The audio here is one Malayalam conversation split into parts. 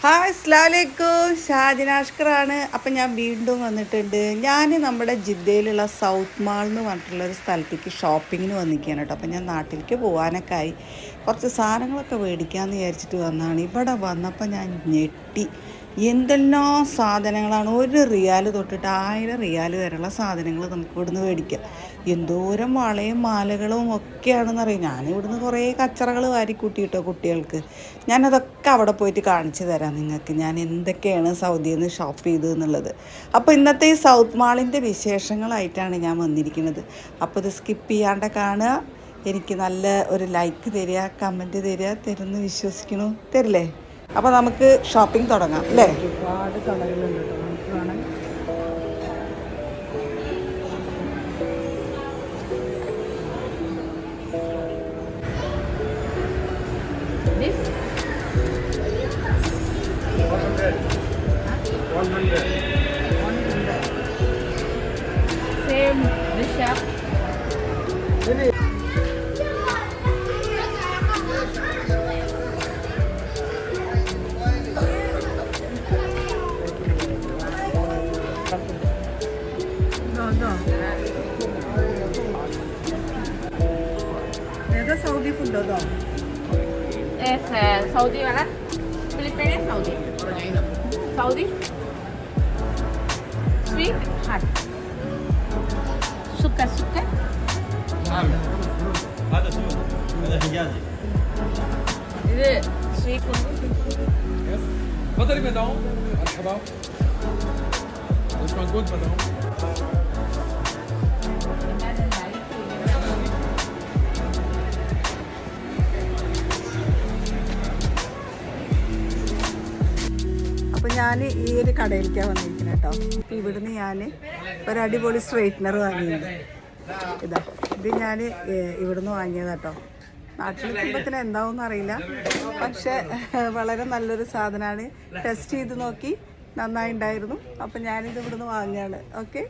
ഹായ് അസ്സലാമലൈക്കും, ഷാജിനാഷ്കറാണ്. അപ്പം ഞാൻ വീണ്ടും വന്നിട്ടുണ്ട്. ഞാൻ നമ്മുടെ ജിദ്ദയിലുള്ള സൗത്ത് മാൾ എന്ന് പറഞ്ഞിട്ടുള്ളൊരു സ്ഥലത്തേക്ക് ഷോപ്പിങ്ങിന് വന്നിരിക്കുകയാണ് കേട്ടോ. അപ്പം ഞാൻ നാട്ടിലേക്ക് പോകാനൊക്കെ ആയി കുറച്ച് സാധനങ്ങളൊക്കെ മേടിക്കാമെന്ന് വിചാരിച്ചിട്ട് വന്നതാണ്. ഇവിടെ വന്നപ്പോൾ ഞാൻ ഞെട്ടി. എന്തെല്ലാം സാധനങ്ങളാണ്! 1 റിയാൽ തൊട്ടിട്ട് 1000 റിയാൽ വരെയുള്ള സാധനങ്ങൾ നമുക്ക് ഇവിടുന്ന് മേടിക്കാം. എന്തോരം വളയും മാലകളും ഒക്കെയാണെന്നറിയാം. ഞാനിവിടുന്ന് കുറേ കച്ചറകൾ വാരിക്കൂട്ടിയിട്ടോ കുട്ടികൾക്ക്. ഞാനതൊക്കെ അവിടെ പോയിട്ട് കാണിച്ചു തരാം നിങ്ങൾക്ക്, ഞാൻ എന്തൊക്കെയാണ് സൗദിയിൽ നിന്ന് ഷോപ്പ് ചെയ്തതെന്നുള്ളത്. അപ്പോൾ ഇന്നത്തെ ഈ സൗത്ത് മാളിൻ്റെ വിശേഷങ്ങളായിട്ടാണ് ഞാൻ വന്നിരിക്കുന്നത്. അപ്പോൾ ഇത് സ്കിപ്പ് ചെയ്യാണ്ട് കാണുക. എനിക്ക് നല്ല ഒരു ലൈക്ക് തരിക, കമൻറ്റ് തരുമെന്ന് വിശ്വസിക്കണു. തരില്ലേ? അപ്പോൾ നമുക്ക് ഷോപ്പിംഗ് തുടങ്ങാം അല്ലേ? ഒരുപാട് കടകളുണ്ട് കേട്ടോ നമുക്ക് കാണാൻ. ഏതാ സൗദി ഫുഡ് അതോ? സൗദി വേണ ഫിലിപ്പീനെ സൗദി സൗദി സ്വീറ്റ് ഹാട്ട് സുക്ക സുക്ക ഇത് സ്വീറ്റ് تفضلي مدام مرحبا ايش موجود مدام അപ്പോൾ ഞാൻ ഈ ഒരു കടയിലേക്കാണ് വന്നിരിക്കുന്നത് കേട്ടോ. അപ്പോൾ ഇവിടുന്ന് ഞാൻ ഒരു അടിപൊളി സ്ട്രെയിറ്റ്നർ വാങ്ങിയിട്ടുണ്ട്. ഇത് ഞാൻ ഇവിടുന്ന് വാങ്ങിയതാട്ടോ. നാട്ടിൽ കുടുംബത്തിന് എന്താവും അറിയില്ല, പക്ഷെ വളരെ നല്ലൊരു സാധനമാണ്. ടെസ്റ്റ് ചെയ്ത് നോക്കി, നന്നായി ഉണ്ടായിരുന്നു. അപ്പം ഞാനിത് ഇവിടുന്ന് വാങ്ങുകയാണ്. ഓക്കെ,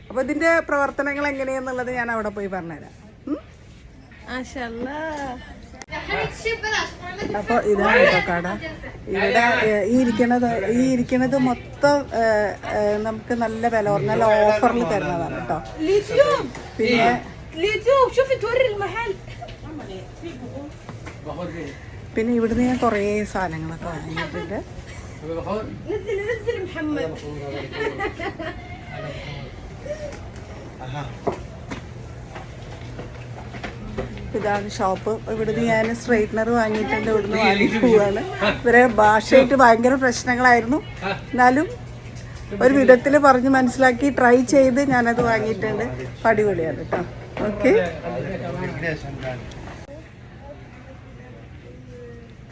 അപ്പോൾ ഇതിൻ്റെ പ്രവർത്തനങ്ങൾ എങ്ങനെയാണെന്നുള്ളത് ഞാൻ അവിടെ പോയി പറഞ്ഞുതരാം. അപ്പോൾ ഇതാണ് കേട്ടോ കട. ഇവിടെ ഈ ഇരിക്കണത് മൊത്തം നമുക്ക് നല്ല വില കുറഞ്ഞ നല്ല ഓഫറിൽ തരുന്നതാണ് കേട്ടോ. പിന്നെ ഇവിടുന്ന് ഞാൻ കുറേ സാധനങ്ങളൊക്കെ വാങ്ങിയിട്ടുണ്ട്. ഇതാണ് ഷോപ്പ്. ഇവിടുന്ന് ഞാൻ സ്ട്രെയിറ്റ്നർ വാങ്ങിയിട്ടുണ്ട്. ഇവിടുന്ന് വാങ്ങിയിട്ട് പോവാണ്. ഇവരെ ഭാഷയായിട്ട് ഭയങ്കര പ്രശ്നങ്ങളായിരുന്നു, എന്നാലും ഒരു വിധത്തിൽ പറഞ്ഞ് മനസ്സിലാക്കി ട്രൈ ചെയ്ത് ഞാനത് വാങ്ങിയിട്ടുണ്ട്. അടിപൊളിയാണ് കേട്ടോ. ഓക്കെ,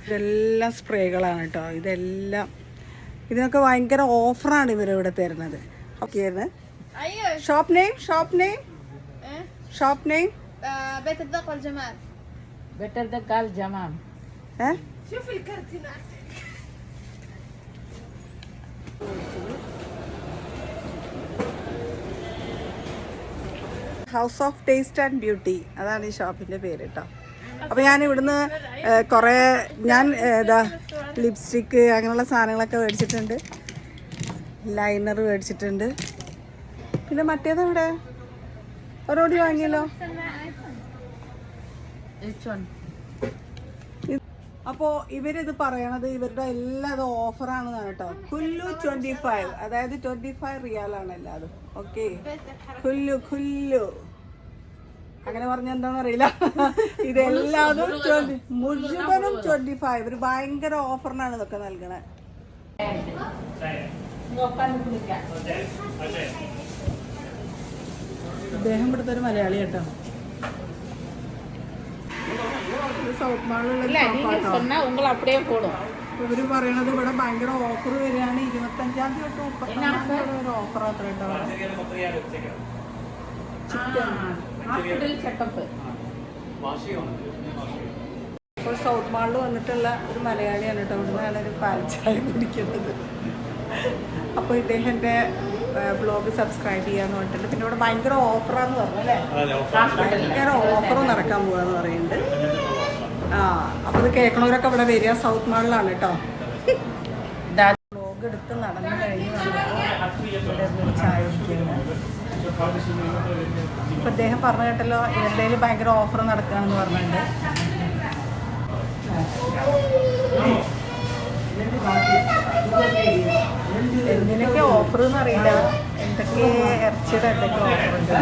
ഇതെല്ലാം സ്പ്രേകളാണ് കേട്ടോ. ഇതിനൊക്കെ ഭയങ്കര ഓഫറാണ് ഇവരിവിടെ തരുന്നത്. Okay, shop name بيت الذوق والجمال. بيت الذوق والجمال. شوف الكرتونات. House of taste and beauty, അതാണ് ഈ ഷോപ്പിൻ്റെ പേര് കേട്ടോ. അപ്പോൾ ഞാൻ ഇവിടുന്ന് കുറേ ലിപ്സ്റ്റിക്ക് അങ്ങനെയുള്ള സാധനങ്ങളൊക്കെ മേടിച്ചിട്ടുണ്ട്. ലൈനർ മേടിച്ചിട്ടുണ്ട്. പിന്നെ മറ്റേതെവിടെ ഒരോടി വാങ്ങിയല്ലോ. അപ്പോൾ ഇവരിത് പറയണത് ഇവരുടെ എല്ലാം ഓഫറാണെന്നാണ് കേട്ടോ. കുല്ലു 25, അതായത് 25 റിയാലാണ് എല്ലാതും. ഓക്കെ, കുല്ലു അങ്ങനെ പറഞ്ഞ എന്താണെന്നറിയില്ല. ഇതെല്ലാതും മുഴുവനും 25. ഇവർ ഭയങ്കര ഓഫറിനാണ് ഇതൊക്കെ നൽകണേ. ഇദ്ദേഹം ഇവിടുത്തെ ഒരു മലയാളി കേട്ടോ. സൗത്ത് മാളിലുള്ള ഇവര് പറയണത് ഇവിടെ ഭയങ്കര ഓഫർ വരികയാണ്. 25-ാം തീയതി തൊട്ട് 30-ാം തീയതി ഒരു ഓഫർ അത്ര കേട്ടോ. ഇപ്പോൾ സൗത്ത് മാളിൽ വന്നിട്ടുള്ള ഒരു മലയാളിയാണ് കേട്ടോ. ഇവിടുന്നാണ് ഒരു പാൽച്ചായ കുടിക്കുന്നത്. അപ്പോൾ ഇദ്ദേഹത്തിൻ്റെ ബ്ലോഗ് സബ്സ്ക്രൈബ് ചെയ്യാന്ന് പറഞ്ഞിട്ടുണ്ട്. പിന്നെ ഇവിടെ ഭയങ്കര ഓഫറാന്ന് പറഞ്ഞു അല്ലേ? ഭയങ്കര ഓഫറും നടക്കാൻ പോവാന്ന് പറയുന്നുണ്ട്. അപ്പോൾ ഇത് കേൾക്കണവരൊക്കെ ഇവിടെ വരിക. സൗത്ത് മാളിലാണ് കേട്ടോ. വ്ളോഗ് എടുത്ത് നടന്നു കഴിഞ്ഞ് വന്നപ്പോൾ ഇവിടെ ഒരു ചായ കുടിക്കുന്നത്. ഇപ്പം അദ്ദേഹം പറഞ്ഞു കേട്ടല്ലോ ഇവരുടെ ഭയങ്കര ഓഫർ നടക്കുകയാണെന്ന് പറഞ്ഞിട്ടുണ്ട്. എന്തിനൊക്കെ ഓഫർ എന്നറിയില്ല, എന്തൊക്കെ ഇറച്ചിയുടെ എന്തൊക്കെ ഓഫറുണ്ട്.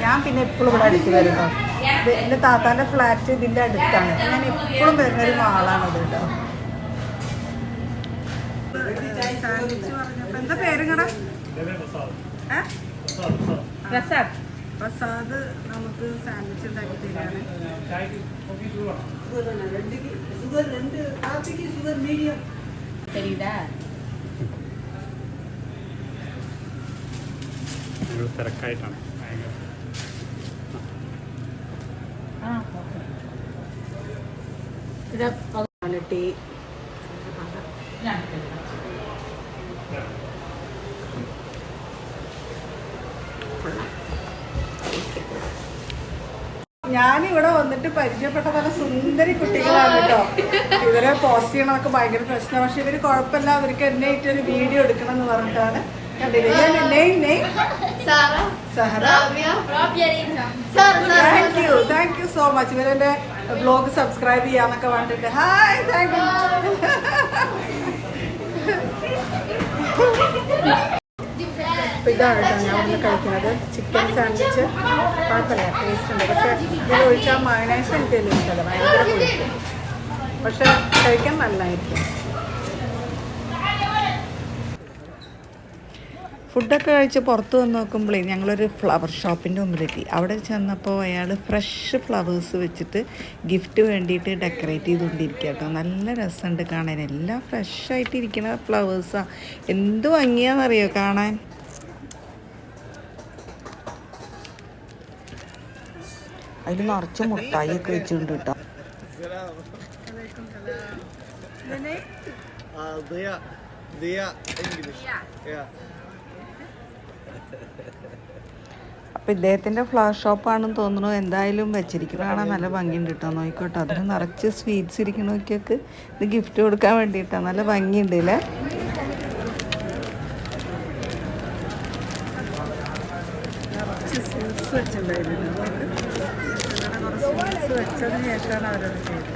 ഞാൻ പിന്നെ എപ്പോഴും ഇവിടെ അടുത്ത് വരുന്നു. എൻ്റെ താത്താൻ്റെ ഫ്ലാറ്റ് ഇതിൻ്റെ അടുത്താണ്. ഞാൻ എപ്പോഴും വരുന്നൊരു മാളാണത് കേട്ടോ. എന്താ പേരുങ്ങടാ? പ്രസാദ് നമുക്ക് സാൻഡ്വിച്ച് ഉണ്ടാക്കി തരാണ്. തിരക്കായിട്ടാണ് ടീ ഞാനിവിടെ വന്നിട്ട് പരിചയപ്പെട്ട പല സുന്ദരി കുട്ടികളാണ് കേട്ടോ. ഇവരെ പോസ്റ്റ് ചെയ്യണമൊക്കെ ഭയങ്കര പ്രശ്നമാണ്. പക്ഷെ ഇവര് കുഴപ്പമില്ല, അവർക്ക് എന്നെ ഇട്ടൊരു വീഡിയോ എടുക്കണം എന്ന് പറഞ്ഞിട്ടാണ്. Thank you so much. ഇവരെന്റെ ബ്ലോഗ് സബ്സ്ക്രൈബ് ചെയ്യാന്നൊക്കെ പറഞ്ഞിട്ട് ഹായ് താങ്ക് യു. ഇതാണ് കേട്ടോ ഞാൻ ഒന്ന് കഴിക്കുന്നത്. ചിക്കൻ സാൻഡ്വിച്ച് കുഴപ്പമില്ല, ടേസ്റ്റ് ഉണ്ട്. പക്ഷെ ഇതിൽ ഒഴിച്ചാൽ മയണൈസ് എനിക്ക് ഇഷ്ടമല്ല, ഭയങ്കര കുഴിക്കും. പക്ഷെ കഴിക്കാൻ നല്ലതായിരിക്കും. ഫുഡൊക്കെ കഴിച്ച് പുറത്ത് വന്ന് നോക്കുമ്പോഴേ ഞങ്ങളൊരു ഫ്ലവർ ഷോപ്പിൻ്റെ മുമ്പിലെത്തി. അവിടെ ചെന്നപ്പോൾ അയാൾ ഫ്രഷ് ഫ്ലവേഴ്സ് വെച്ചിട്ട് ഗിഫ്റ്റ് വേണ്ടിയിട്ട് ഡെക്കറേറ്റ് ചെയ്തുകൊണ്ടിരിക്കുക കേട്ടോ. നല്ല രസമുണ്ട് കാണാൻ. എല്ലാം ഫ്രഷായിട്ട് ഇരിക്കുന്ന ഫ്ലവേഴ്സാണ്. എന്ത് ഭംഗിയാണെന്നറിയോ കാണാൻ. അതിൽ നിറച്ച് മുട്ടായിയൊക്കെ വെച്ചിട്ടുണ്ട് കേട്ടോ. അപ്പം ഇദ്ദേഹത്തിൻ്റെ ഫ്ലവർ ഷോപ്പാണെന്ന് തോന്നുന്നു. എന്തായാലും വെച്ചിരിക്കുന്നത് കാണാൻ നല്ല ഭംഗിയുണ്ട് കേട്ടോ. നോക്കിക്കോട്ടെ, അതിന് നിറച്ച് സ്വീറ്റ്സ് ഇരിക്കണമൊക്കെ ഇത് ഗിഫ്റ്റ് കൊടുക്കാൻ വേണ്ടിയിട്ടാണ്. നല്ല ഭംഗിയുണ്ട് അല്ലേ. നിറച്ച് സ്വീറ്റ്സ് വെച്ചിട്ടുണ്ടായിരുന്നു. സ്വീറ്റ്സ് വെച്ചതിന് ശേഷമാണ് അവരത് ചെയ്തത്.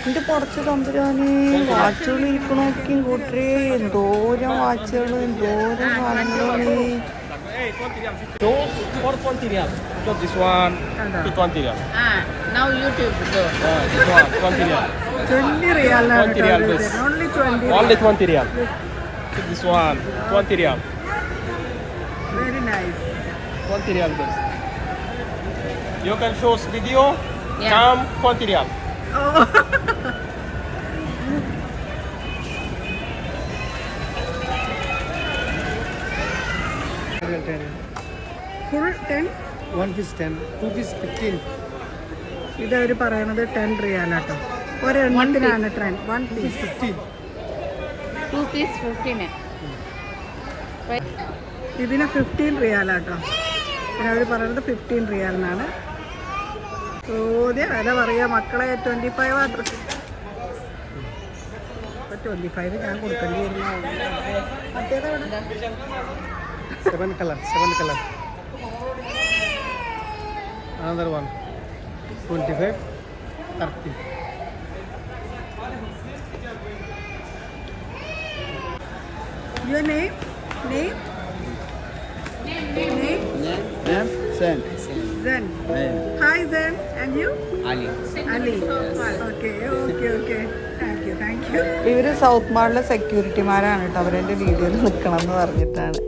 എൻ്റെ പുറത്ത് തമ്പുരാന് വാച്ചുകൾ ഇരിക്കണോക്കും കൂട്ടരേ. എന്തോരം വാച്ചുകൾ, എന്തോരം സാധനങ്ങളാണ്. For 20 riyal. Got this one to 20 riyal. Now YouTube go. This one 20 riyal. 20 റിയാലാണ് 20 riyal best. Only 20. Only 20 riyal. This one 20 riyal. Very nice. 20 riyal best. You can show video. Yeah. Come 20 riyal. Full 10. 1 piece 10, 2 piece 15. ഇതവർ പറയണത് 10 റിയാലാട്ടോ. ഒരെണ്ണത്തിനാണ് 10. 1 പീസ് 15. 2 piece 15. ഇതിന് 15 റിയാലാട്ടോ. പിന്നെ അവർ പറയുന്നത് 15 റിയാലിനാണ്. ചോദ്യം വില പറയുക മക്കളെ. 25 മാത്രം. 25 ഞാൻ കൊടുക്കേണ്ടി വരുന്ന മറ്റേതാണ്. 7 color. Another one 25, 30. Your name? Sen. Zen. Hi Zen. And you? Ali. Okay. Thank you. ഇവര് സൗത്ത് മാളിലെ സെക്യൂരിറ്റിമാരാണ് കേട്ടോ. അവരെൻ്റെ വീഡിയോയിൽ നിൽക്കണം എന്ന് പറഞ്ഞിട്ടാണ്.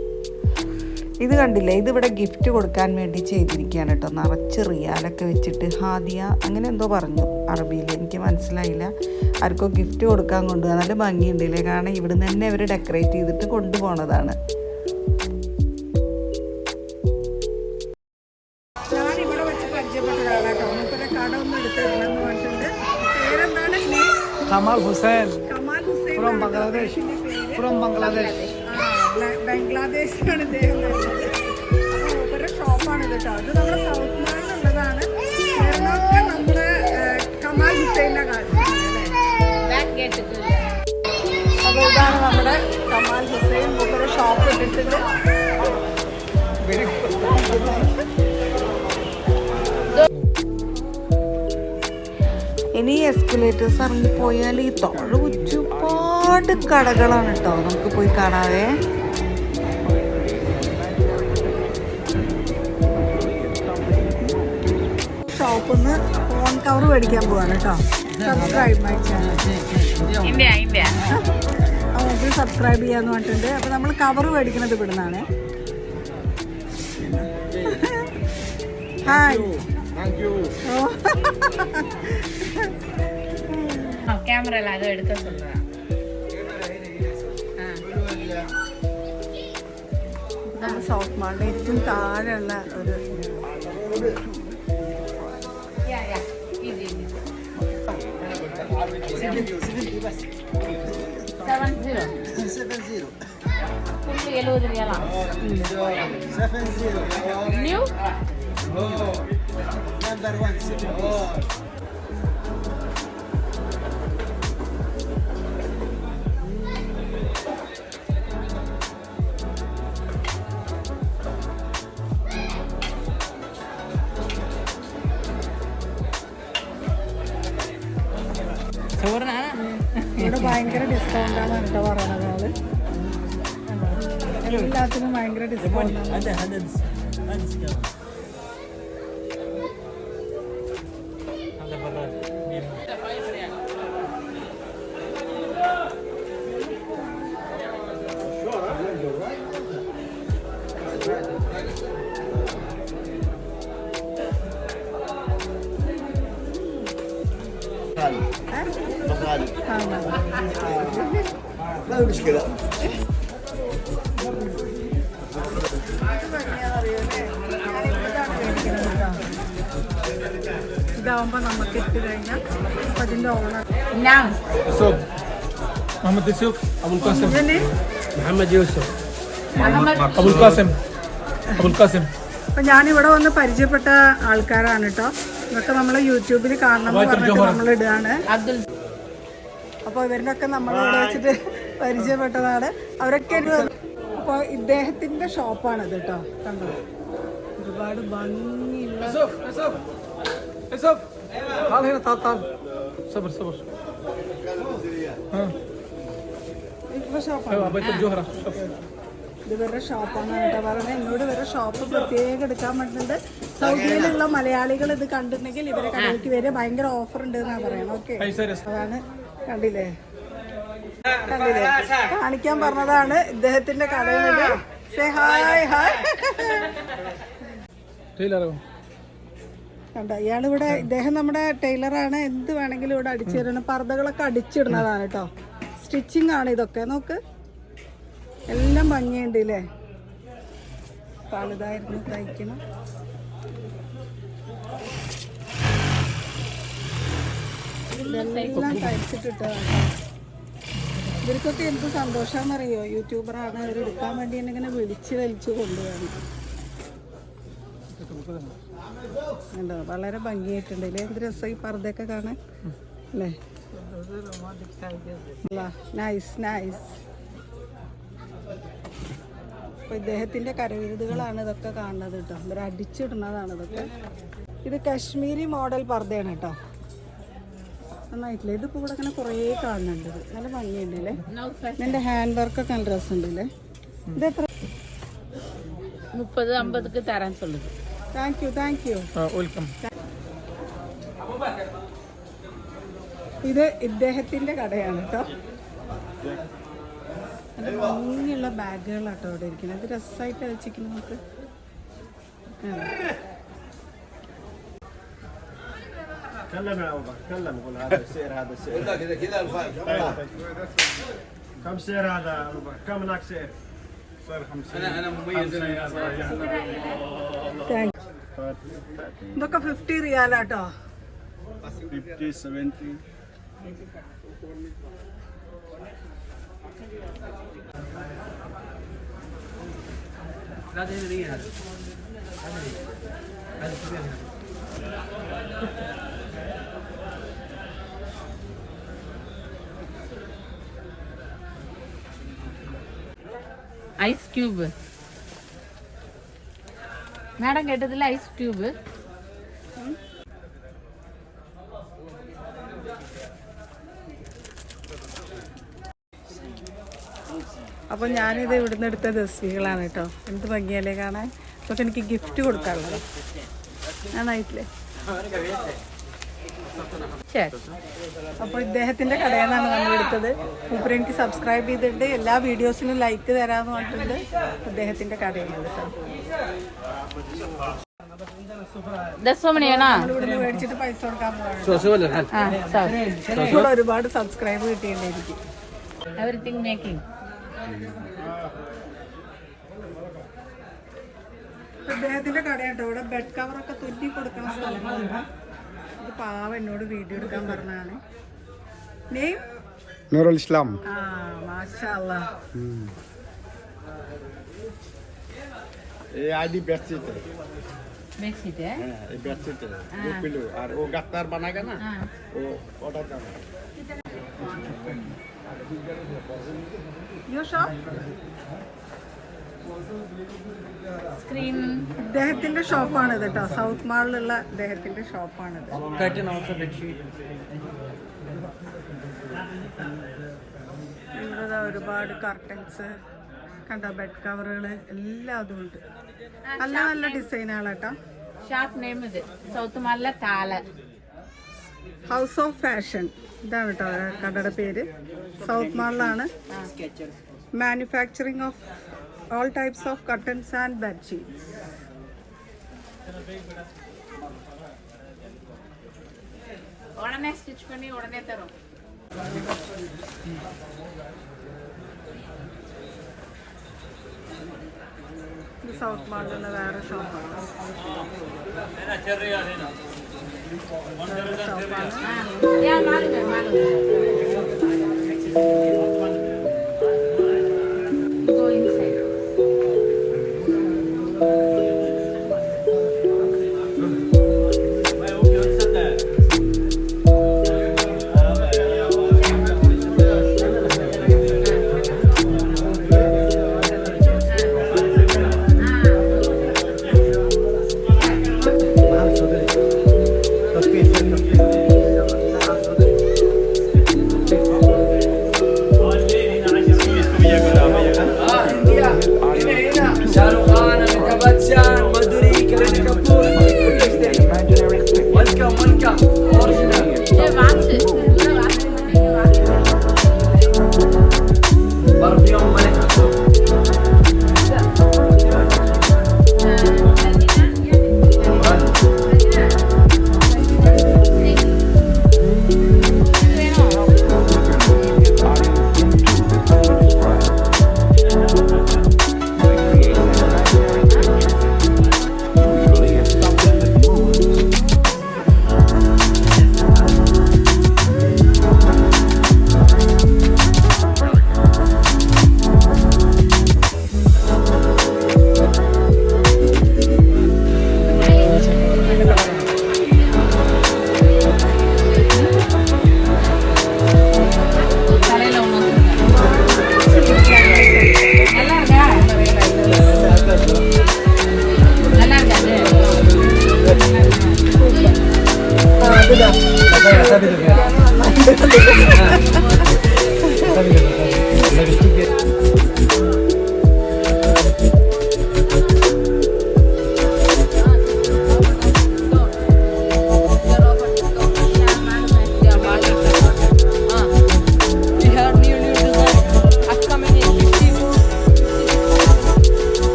ഇത് കണ്ടില്ലേ, ഇതിവിടെ ഗിഫ്റ്റ് കൊടുക്കാൻ വേണ്ടി ചെയ്തിരിക്കുകയാണ് കേട്ടോ. നിറച്ച് റിയാലൊക്കെ വെച്ചിട്ട് ഹാദിയ അങ്ങനെ എന്തോ പറഞ്ഞു അറബിയിൽ, എനിക്ക് മനസ്സിലായില്ല. ആർക്കോ ഗിഫ്റ്റ് കൊടുക്കാൻ കൊണ്ടുപോകാൻ നല്ല ഭംഗിയുണ്ടല്ലേ കാരണം ഇവിടുന്ന് തന്നെ അവർ ഡെക്കറേറ്റ് ചെയ്തിട്ട് കൊണ്ടുപോകുന്നതാണ്. ഞാനിവിടെ വെച്ച് പരിചയപ്പെട്ട ഒരാളാട്ടോ. മൂപ്പരെ കട ഒന്ന് എടുത്ത് തരണമെന്ന് പറഞ്ഞിട്ടുണ്ട്. പേരെന്താണ്? Kamal Hussain. Kamal Hussain. From Bangladesh. ബംഗ്ലാദേശിലാണ് ഇദ്ദേഹം വരുന്നത്. അപ്പോൾ മൂപ്പരുടെ ഷോപ്പാണ് ഇത് കേട്ടോ. ഇത് നമ്മുടെ സൗത്ത് മാളിലുള്ളതാണ്. നമ്മുടെ കമാൽ ഹുസൈൻ്റെ കാര്യം അല്ലേ? കേട്ടിട്ടില്ല. അപ്പോൾ ഇതാണ് നമ്മുടെ കമാൽ ഹുസൈൻ മൂപ്പര് ഷോപ്പ് ഇട്ടിട്ടുണ്ട്. ഇനി എസ്കലേറ്റേഴ്സ് ഇറങ്ങിപ്പോയാൽ ഈ താഴെ ഒരുപാട് കടകളാണ് കേട്ടോ. നമുക്ക് പോയി കാണാവേ. ഷോപ്പിൽ നിന്ന് ഫോൺ കവർ മേടിക്കാൻ പോവാണ് കേട്ടോ. Subscribe my channel. India mobile subscribe ചെയ്യാന്ന് പറഞ്ഞിട്ടുണ്ട്. അപ്പോൾ നമ്മൾ കവർ മേടിക്കുന്നത് ഇവിടുന്നാണ്. ഹായ്. கேமரால அதை எடுக்க சொல்றேன். ഇതാണ് സൗത്ത് മാളിന്റെ ഏറ്റവും താഴെയുള്ള ഒരു இது 70 ஃபுல் 70 ரியாலாம். 70 நியூ Number 1 ഇവിടെ ഭയങ്കര ഡിസ്കൗണ്ടാണ് കേട്ടോ പറയണത്. ആള് എല്ലാത്തിനും ഭയങ്കര ഡിസ്കൗണ്ടാണ്. لا مشكلة. ഇതാവുമ്പോ നമുക്ക് ഇട്ട് കഴിഞ്ഞാൽ അതിന്റെ ഓണർ نعم يوسف محمد يوسف ابو القاسم محمد يوسف ابو القاسم ابو القاسم. അപ്പൊ ഞാനിവിടെ വന്ന് പരിചയപ്പെട്ട ആൾക്കാരാണ് കേട്ടോ. ഇതൊക്കെ നമ്മൾ യൂട്യൂബിൽ കാണണം എന്ന് പറഞ്ഞിട്ട് നമ്മൾ ഇടുകയാണ്. അബ്ദുൽ. അപ്പോൾ ഇവരിലൊക്കെ നമ്മളിവിടെ വെച്ചിട്ട് പരിചയപ്പെട്ടതാണ്. അവരൊക്കെ അപ്പോൾ ഇദ്ദേഹത്തിന്റെ ഷോപ്പാണിത് കേട്ടോ. കണ്ടോ, ഒരുപാട് ഭംഗിയുള്ള يوسف تعال هنا تعال صبر صبر ها ഇവരുടെ ഷോപ്പാണ്. ايوه بيت الجوهره شوف ഇത് ഇവരുടെ ഷോപ്പാണ് കേട്ടോ പറഞ്ഞത്. എന്നോട് ഇവരുടെ ഷോപ്പ് പ്രത്യേകം എടുക്കാൻ പറ്റുന്നുണ്ട്. സൗദിയിലുള്ള മലയാളികൾ ഇത് കണ്ടിട്ടുണ്ടെങ്കിൽ ഇവരെ കടയിലേക്ക് വരെ ഭയങ്കര ഓഫർ ഉണ്ട് എന്നാണ് പറയണം. ഓക്കെ, അതാണ് കണ്ടില്ലേ കാണിക്കാൻ പറഞ്ഞതാണ് ഇദ്ദേഹത്തിന്റെ കടയിലുണ്ട്. Say hi hi. കണ്ടോ, ഇയാളിവിടെ ഇദ്ദേഹം നമ്മുടെ ടൈലറാണ്. എന്ത് വേണമെങ്കിലും ഇവിടെ അടിച്ചു തരുന്നത്. പർദ്ദകളൊക്കെ അടിച്ചിടുന്നതാണ് കേട്ടോ. സ്റ്റിച്ചിങ് ആണ് ഇതൊക്കെ. നോക്ക്, എല്ലാം ഭംഗിയുണ്ട് ഇല്ലേ. പലതായിരുന്നു തയ്ക്കണം. ഇതെല്ലാം തയ്ച്ചിട്ടിട്ടതാണ്. ഇവർക്കൊക്കെ എന്ത് സന്തോഷമാണെന്നറിയോ. യൂട്യൂബറാണ്, അവർ എടുക്കാൻ വേണ്ടി എന്നെ ഇങ്ങനെ വിളിച്ച് വലിച്ചു കൊണ്ടുപോകാണ്. കണ്ടോ, വളരെ ഭംഗിയായിട്ടുണ്ട് അല്ലേ. എന്ത് രസം ഈ പർദ്ദയൊക്കെ കാണാൻ അല്ലേ. Nice nice. അപ്പോൾ ഇദ്ദേഹത്തിൻ്റെ കരവിരുതുകളാണ് ഇതൊക്കെ കാണുന്നത് കേട്ടോ. ഇവർ അടിച്ചിടുന്നതാണ് ഇതൊക്കെ. ഇത് കശ്മീരി മോഡൽ പർദ്ദയാണ് കേട്ടോ. നന്നായിട്ടില്ലേ. ഇതിപ്പോൾ ഇവിടെ അങ്ങനെ കുറേ കാണുന്നുണ്ട്. ഇത് നല്ല ഭംഗിയുണ്ട് അല്ലേ. ഇതിൻ്റെ ഹാൻഡ് വർക്കൊക്കെ നല്ല രസമുണ്ടല്ലേ. ഇത് എത്ര? 30-50 തരാൻ சொல்லுது. Thank you thank you. Welcome. ഇത് ഇദ്ദേഹത്തിൻ്റെ കടയാണ് കേട്ടോ. നല്ല ഭംഗിയുള്ള ബാഗുകളാട്ടോ ഇവിടെ ഇരിക്കുന്നത്. ഇത് രസമായിട്ട് വെച്ചിരിക്കുന്നത് നമുക്ക്. كلم يا ابو بكر كلم قول هذا السعر هذا السعر كذا كذا الفرق كم سعر هذا ابو بكر كم هناك سعر صار 50 انا مميز ഇതൊക്കെ 50 റിയാലാട്ടോ. 50 70 50 ഐസ് ക്യൂബ്. മാഡം കേട്ടതില്ല ഐസ് ക്യൂബ്. അപ്പോൾ ഞാനിത് ഇവിടുന്ന് എടുത്ത തസ്ബീകളാണ് കേട്ടോ. എന്ത് ഭംഗിയല്ലേ കാണാൻ. ഇതൊക്കെ എനിക്ക് ഗിഫ്റ്റ് കൊടുക്കാനുള്ളത്. നന്നായിട്ടില്ലേ? അപ്പോൾ ഇദ്ദേഹത്തിൻ്റെ കടയിൽ നിന്നാണ് നമ്മൾ എടുത്തത്. മൂപ്പര് എനിക്ക് സബ്സ്ക്രൈബ് ചെയ്തിട്ടുണ്ട്. എല്ലാ വീഡിയോസിനും ലൈക്ക് തരാമെന്ന് പറഞ്ഞിട്ടുണ്ട്. ഇദ്ദേഹത്തിൻ്റെ കടയിൽ നിന്ന് കേട്ടോ. നമ്മളിവിടുന്ന് മേടിച്ചിട്ട് പൈസ കൊടുക്കാൻ പോകാം. ഒരുപാട് സബ്സ്ക്രൈബ് കിട്ടിയിട്ടുണ്ട് എനിക്ക്. Everything making. ഇദ്ദേഹത്തിന്റെ കടയാട്ടോ. ഇവിടെ ബെഡ് കവറൊക്കെ തുന്നി കൊടുക്കുന്ന സ്ഥലങ്ങളുണ്ട്. ഇത് പാവ എന്നോട് വീഡിയോ എടുക്കാൻ പറഞ്ഞാണ്. Name Nurul Islam. മാഷാ അല്ലാ. Adi bedsheet. Bedsheet है. Bedsheet. वो पिलो और वो गत्तार बनाएगा ना. वो ऑर्डर करना. Your shop? സ്ക്രീൻ. ഇദ്ദേഹത്തിന്റെ ഷോപ്പാണിത് കേട്ടോ. സൗത്ത് മാളിലുള്ള ഇദ്ദേഹത്തിന്റെ ഷോപ്പാണിത്. ഇവിടെ ഒരുപാട് കർട്ടൻസ് കണ്ടോ, ബെഡ് കവറുകൾ എല്ലാം അതും ഉണ്ട്. നല്ല നല്ല ഡിസൈനുകളാട്ടോ. ഷാപ്പ് നെയിം ഇത് സൗത്ത് മാളിലെ താല. ഹൗസ് ഓഫ് ഫാഷൻ ഇതാണ് കേട്ടോ കടയുടെ പേര്. സൗത്ത് മാളിലാണ്. Manufacturing of all types of curtains and bed sheets. ഉടനെ സ്റ്റിച്ച് பண்ணி ഉടനെ തരും. ഇത് സൗത്ത് മാളിലുള്ള വേറെ ഷോപ്പാണ്. ഞാൻ മാറുന്നു. Go inside.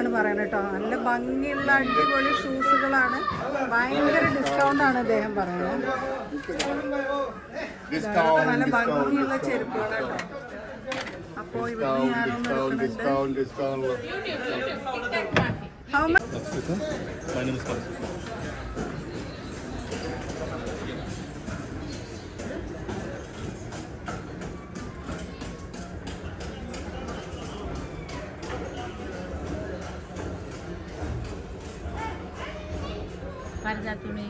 എന്നാണ് പറയുന്നത് കേട്ടോ. നല്ല ഭംഗിയുള്ള അടിപൊളി ഷൂസുകളാണ്. ഭയങ്കര ഡിസ്കൗണ്ടാണ് അദ്ദേഹം പറയുന്നത്. ഇതൊക്കെ നല്ല ഭംഗിയുള്ള ചെരുപ്പുകളാണ്. അപ്പോൾ ഇവിടെ ഞാനൊന്ന് എടുക്കുന്നുണ്ട്. How much? My name is Karan. പരദ തുണി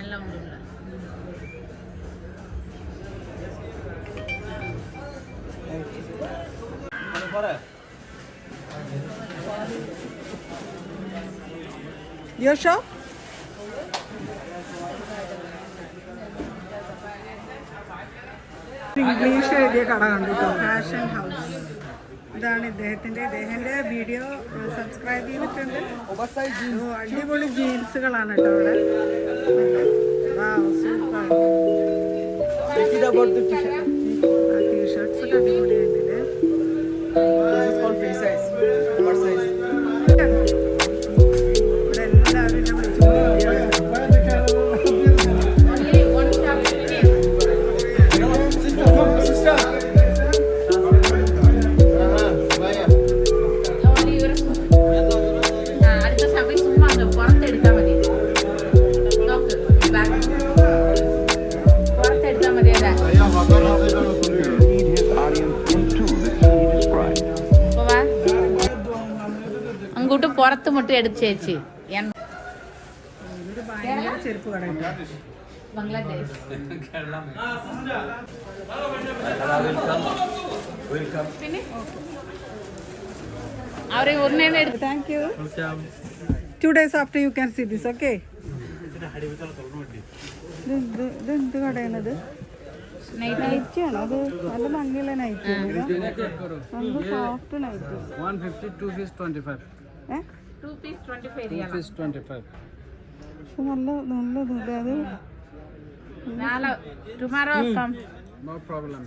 എല്ലാം ഉണ്ടല്ലോ. Your shop? ഇംഗ്ലീഷ് എഴുതിയ കട കണ്ടു കേട്ടോ. Fashion house. ഇതാണ് ഇദ്ദേഹത്തിൻ്റെ വീഡിയോ സബ്സ്ക്രൈബ് ചെയ്തിട്ടുണ്ട്. അടിപൊളി ജീൻസുകളാണ് കേട്ടോ അവിടെ. സൂപ്പർ. ടീഷർട്ട്സ് ഒക്കെ അടിപൊളിയായിട്ടില്ലേ. അടുത്ത സമയം ചുമ്മാ പുറത്തെടുത്താൽ മതി. പുറത്തെടുത്താൽ മതി. അതാ അങ്ങോട്ട് പുറത്ത് മുട്ട എടുത്ത് ചേച്ചി. ഭയങ്കര ചെരുപ്പ് കട കേട്ടോ. ബംഗ്ലാദേശ്. പിന്നെ അവരെ ഒന്നേന്ന് എടുത്ത്. Thank you. 2 days after you can see this, okay? ഇതെന്ത് കടയാണത്? നൈറ്റി ആണോ അത്? നല്ല ഭംഗിയുള്ള നൈറ്റി. നല്ല സോഫ്റ്റ് നൈറ്റി. 150, 2 piece 25. 2 piece 25 റിയാൽ. 2 piece 25. നല്ലതല്ലേ അത്? നാളെ ടുമാറോ കം. No problem.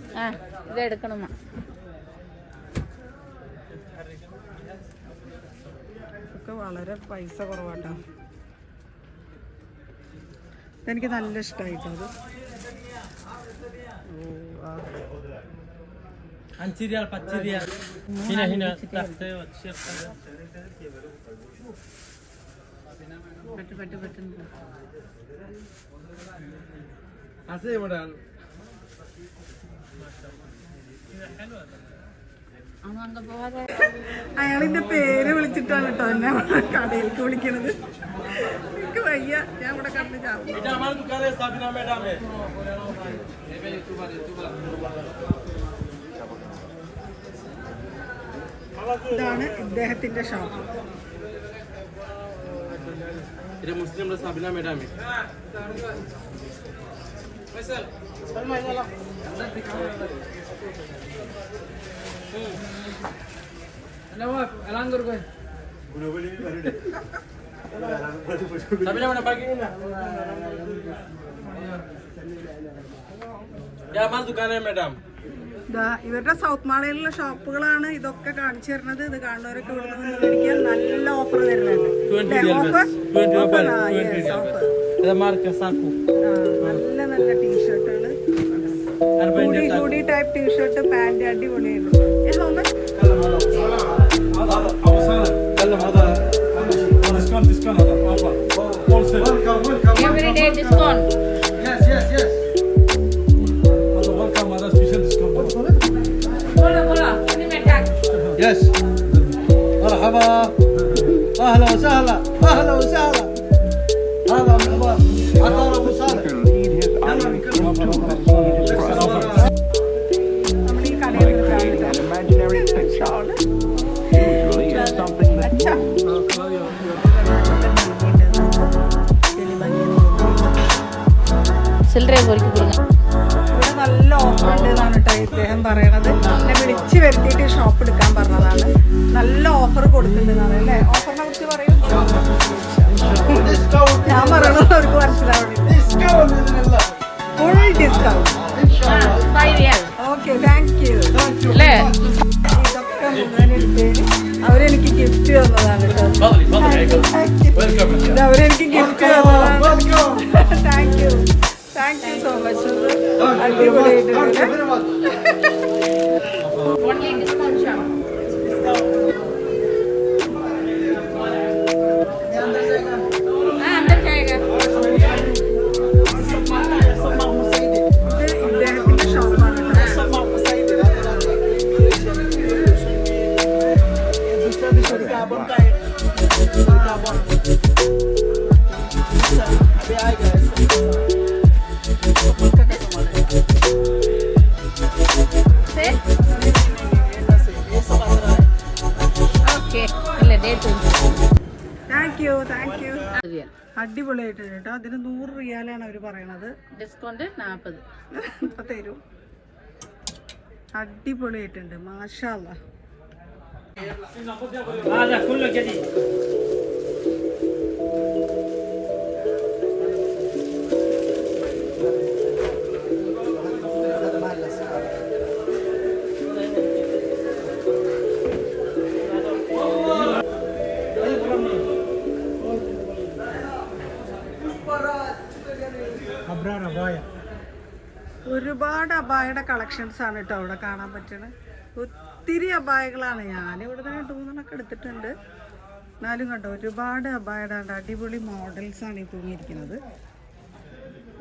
ഇത് എടുക്കണം. ഒക്കെ വളരെ പൈസ കുറവാട്ടോ. ഇതെനിക്ക് നല്ല ഇഷ്ടമായിട്ടോ അത്. 5 ريال 10 ريال هنا تحت പെട്ടെന്ന് Así, modal. അങ്ങ് പോവാതെ. അയാളിന്റെ പേര് വിളിച്ചിട്ടാണ് കേട്ടോ എന്നെ കടയിലേക്ക് വിളിക്കണത്. എനിക്ക് വയ്യ, ഞാൻ ഇവിടെ കണ്ട് ചാവും. এটা আমার দোকানে সাবিনা ম্যাডাম है ഇതാണ് ഇദ്ദേഹത്തിന്റെ ഷോപ്പ്. এটা মুসলিম সাবিনা ম্যাডাম है साबिना मैडम बाकी ना क्या हमारी दुकान है मैडम. ഇവരുടെ സൗത്ത് മാളയിലുള്ള ഷോപ്പുകളാണ് ഇതൊക്കെ കാണിച്ചു തരുന്നത്. ഇത് കാണുന്നവരൊക്കെ ഇവിടെ നിന്ന് മേടിക്കാൻ നല്ല ഓഫർ തരുന്നുണ്ട്. നല്ല നല്ല ടീഷർട്ടുകള്, ഹൂഡി ടൈപ്പ് ടീഷർട്ട്, പാന്റ് അടിപൊളിയായിരുന്നു. Every day discount. Yes. مرحبا. اهلا وسهلا. اهلا وسهلا. هذا عطار ابو صالح. നമ്മൾ ഈ കടയിൽ സില്ലറെ പൊറുക്കി കൊടുക്കാം. ഇവിടെ നല്ല ഓഫർ ഉണ്ട് എന്നാണ് കേട്ടോ ഇദ്ദേഹം പറയണത്. എന്നെ വിളിച്ച് വരുത്തിയിട്ട് ഷോപ്പ് എടുക്കാൻ പറഞ്ഞതാണ്. നല്ല ഓഫർ കൊടുക്കുന്നുണ്ടെന്നാണ് അല്ലേ? ഓഫറിനെ കുറിച്ച് പറയും. ഞാൻ പറയണത് അവർക്ക് മനസ്സിലാവണില്ല. Full discount. 5 റിയാൽ. Okay, thank you. അല്ലേ? ഇതൊക്കെ മുഴുവൻ എടുത്ത് അവരെനിക്ക് ഗിഫ്റ്റ് തന്നതാണ്. അടിപൊളിയായിട്ടുണ്ട് കേട്ടോ. അതിന് 100 റിയാലാണ് അവർ പറയണത്. ഡിസ്കൗണ്ട് 40. ഇപ്പം തരും. അടിപൊളിയായിട്ടുണ്ട്, മാഷാ അല്ലാ. هذا كله جديد. أبرار بايا. ഒരുപാട് അബായയുടെ കളക്ഷൻസ് ആണ് കേട്ടോ അവിടെ കാണാൻ പറ്റണത്. ഒത്തിരി അബായകളാണ്. ഞാനിവിടെ തന്നെ 2-3 എടുത്തിട്ടുണ്ട്. എന്നാലും കണ്ടോ ഒരുപാട് അബായയുടെ അടിപൊളി മോഡൽസ് ആണ് ഈ തൂങ്ങിയിരിക്കുന്നത്.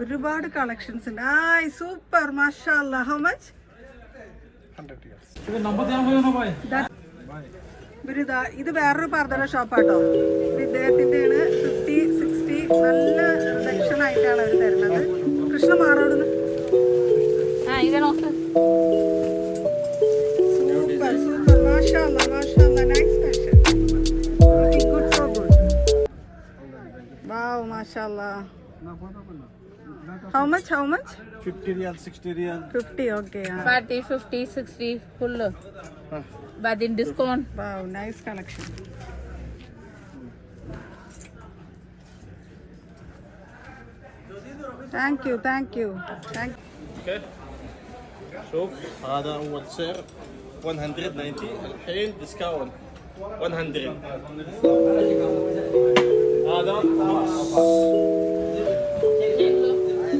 ഒരുപാട് കളക്ഷൻസ് ഉണ്ട്. ആയ് സൂപ്പർ, മാഷാ അല്ലാ. How much? 100 riyals. ഇത് വേറൊരു പർദ്ദയുടെ ഷോപ്പാട്ടോ. ഇത് ഇദ്ദേഹത്തിൻ്റെ ആണ്. 50, 60 നല്ല സെക്ഷൻ ആയിട്ടാണ് അവർ തരുന്നത്. കൃഷ്ണ മാറോടുന്ന് ഇത് നോക്ക്. സൂപ്പർ സൂപ്പർ, മാഷാ അല്ലാ, മാഷാ അല്ലാ. Nice fashion. Good for good. Wow, മാഷാ അല്ലാ. How much? 50 riyal, 60 riyal. 50, okay. 40, 50, 60 full. But in discount. Wow, nice collection. Thank you. اوكي شوف هذا اول سعر 190 الحين ديسكاونت 100. هذا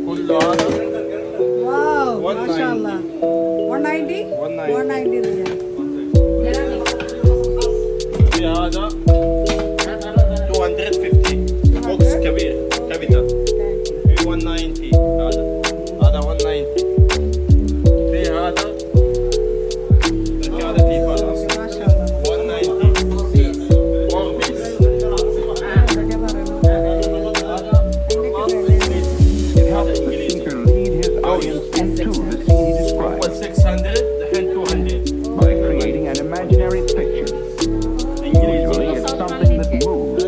كله هذا Wow, 190. masha Allah. 190? 190 riyal. في هذا 250 بوكس كبير كابيتال في 190. هذا 190. في هذا تيفال Masha Allah. 190 4 بيس. هذا انجليزي lead his audience into the scene he describes اول 600 الحين 200. by creating an imaginary picture. Usually it's something that moves.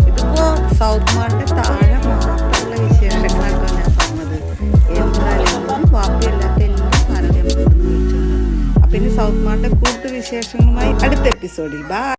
ഇതിപ്പോ സൗത്ത് മാളിന്റെ താഴെ മാത്രമുള്ള വിശേഷങ്ങളാട്ടോ ഞാൻ പറഞ്ഞത്. എന്തായാലും വാപ്പിയല്ലാത്ത എല്ലാ സാധനവും നമുക്ക് വിളിച്ചു. അപ്പൊ ഇനി സൗത്ത് മാളിന്റെ കൂടുതൽ വിശേഷങ്ങളുമായി അടുത്ത എപ്പിസോഡിൽ. ബൈ.